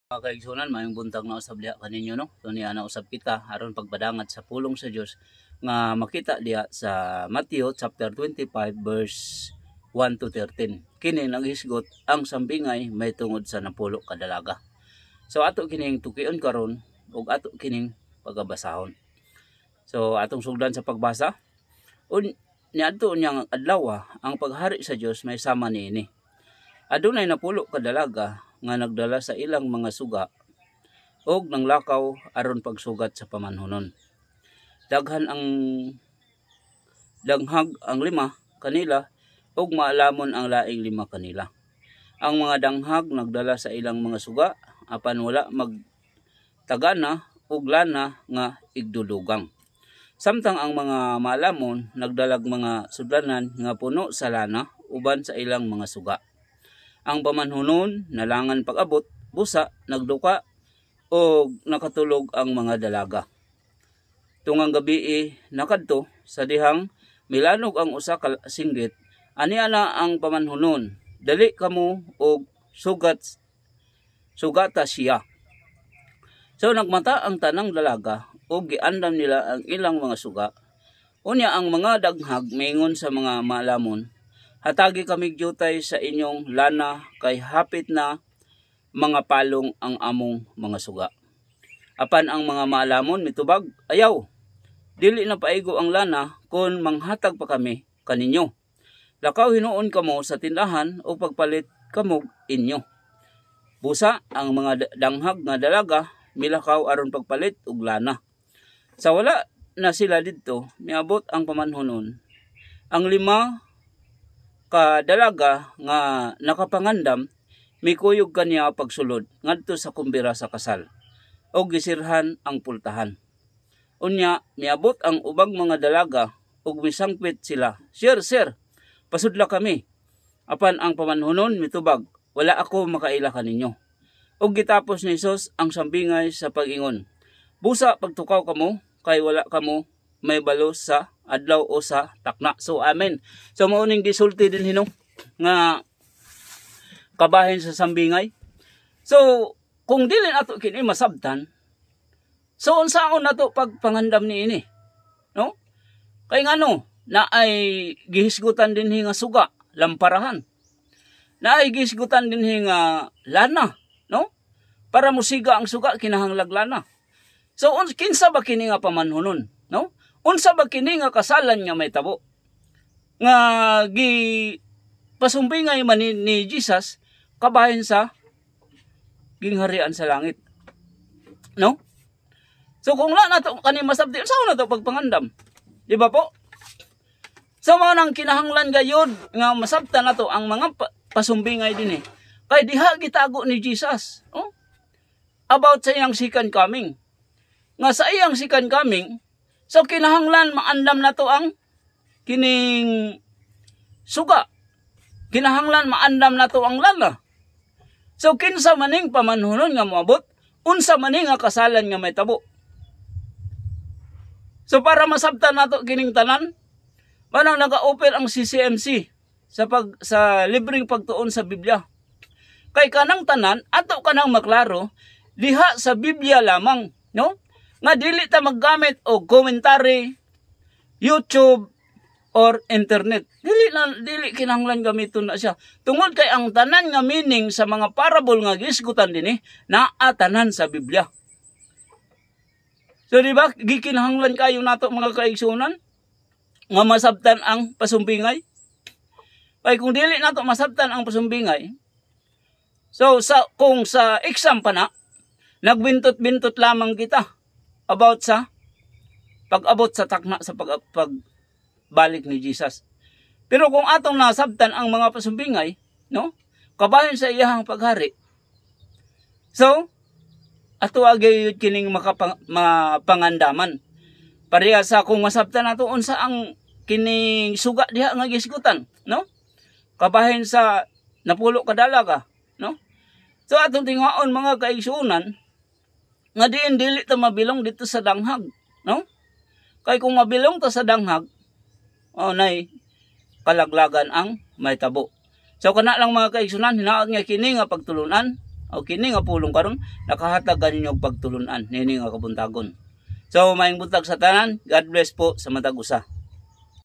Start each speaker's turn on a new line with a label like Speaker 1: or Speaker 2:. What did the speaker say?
Speaker 1: Mga kaigsunan, mayong buntag na usab diha kaninyo no. So niya na usab kita aron pagbadangat sa pulong sa Dios nga makita diha sa Matthew chapter 25 verse 1 to 13. Kini naghisgot ang sambingay may tungod sa napulo ka dalaga. So ato kining tukion karon ug ato kining pagabasahon. So atong sugdan sa pagbasa niadto niyang adlaw ang paghari sa Dios may sama niini. Adunay napulo ka dalaga nga nagdala sa ilang mga suga og nanglakaw aron pagsugat sa pamanhunon. Daghan ang danghag ang 5 kanila og maalamon ang laing 5 kanila. Ang mga danghag nagdala sa ilang mga suga apan wala magtagana og lana nga igdulugang. Samtang ang mga maalamon nagdalag mga sudlanan nga puno sa lana uban sa ilang mga suga. Ang pamanhunon nalangan pag-abot, busa, nagduka, o nakatulog ang mga dalaga. Tungang gabi nakadto sa dihang milanog ang usa ka singgit, aniya na ang pamanhunon, dali kamo og sugata siya. So nagmata ang tanang dalaga o giandam nila ang ilang mga suga. Unya ang mga daghag maingon sa mga maalamon, hatagi kami gyutay sa inyong lana kay hapit na mga palong ang among mga suga. Apan ang mga maalamon mitubag, ayaw, dili na paigo ang lana kun manghatag pa kami kaninyo. Lakaw hinuon kamo sa tindahan o pagpalit kamo inyo. Busa ang mga danghag nga dalaga milakaw aron pagpalit og lana. Sa wala na sila didto, miabot ang pamanhunon. Ang 5 ka dalaga nga nakapangandam mikuyog kaniya pagsulod ngadto sa kumbira sa kasal og gisirhan ang pultahan. Unya miabot ang ubang mga dalaga og misangpit sila, Sir, pasudla kami. Apan ang pamanhunon mitubag, wala ako makaila kaninyo. Og gitapos ni Jesus ang sambingay sa pag-ingon, busa pagtukaw kamo kay wala kamo may balo sa adlaw o sa takna. So amen. So mao ning gisulti din hinong nga kabahin sa sambingay. So kung dili nato kini masabtan, so unsaon nato pagpangandam niini? No? Kay ngano na ay gihisgutan dinhi nga suga, lamparahan. Na ay gihisgutan dinhi nga lana, no? Para musiga ang suga kinahanglag lana. So kinsa ba kini nga pamanhunon, no? Unsa ba kini nga kasalan nga may tabo? Nga gi pasumbingay man ni Jesus kabahin sa gingharian sa langit. No? So kung na nato kani masabti, unsa na to pagpangandam? Di ba po? So mao nang kinahanglan gayud nga masabtan nato ang mga pasumbingay dinhi. Kay diha gitago ni Jesus, oh? About sa iyang second coming. Nga sa iyang second coming, so kinahanglan maandam nato ang kining suga. Kinahanglan maandam nato ang lana. So kinsa maning pamanhunon nga moabot, unsa maning nga kasalan nga may tabo. So para masabtan nato kining tanan, manang naga-open ang CCMC sa libreng pagtuon sa Biblia. Kay kanang tanan ato kanang maklaro diha sa Biblia lamang, no? Nga dili ta maggamit og commentary, YouTube or internet. Dili kinahanglan gamiton na siya. Tungod kay ang tanan nga meaning sa mga parable nga gisgutan dinhi naa tanan sa Biblia. So di ba gikinahanglan kayo nato mga kaigsunan nga masabtan ang pasumbingay? Kay kung dili nato masabtan ang pasumbingay, so kung sa exam pa na nagbintot-bintot lamang kita about sa pag-abot sa takna sa pagbalik ni Jesus. Pero kung atong nasabtan ang mga pasumbingay, no? Kabahin sa iyang paghari. So, ato agay kining mapangandaman. Pareha sa kung masabtan nato unsa ang kining suga diha nga gisgutan, no? Kabahin sa napulo ka dalaga, no? So atong tingaon mga kaigsunan, nga diin dili ta mabilong dito sa danghag, no? Kay kung mabilong ta sa danghag, nay kalaglagan ang may tabo. So kana lang mga kaigsunan, hinaot nga kini nga pagtulunan O kini nga pulong karon nakahatag kaninyo og pagtulunan nini nga kabuntagon. So maayong buntag sa tanan. God bless po sa matag usa.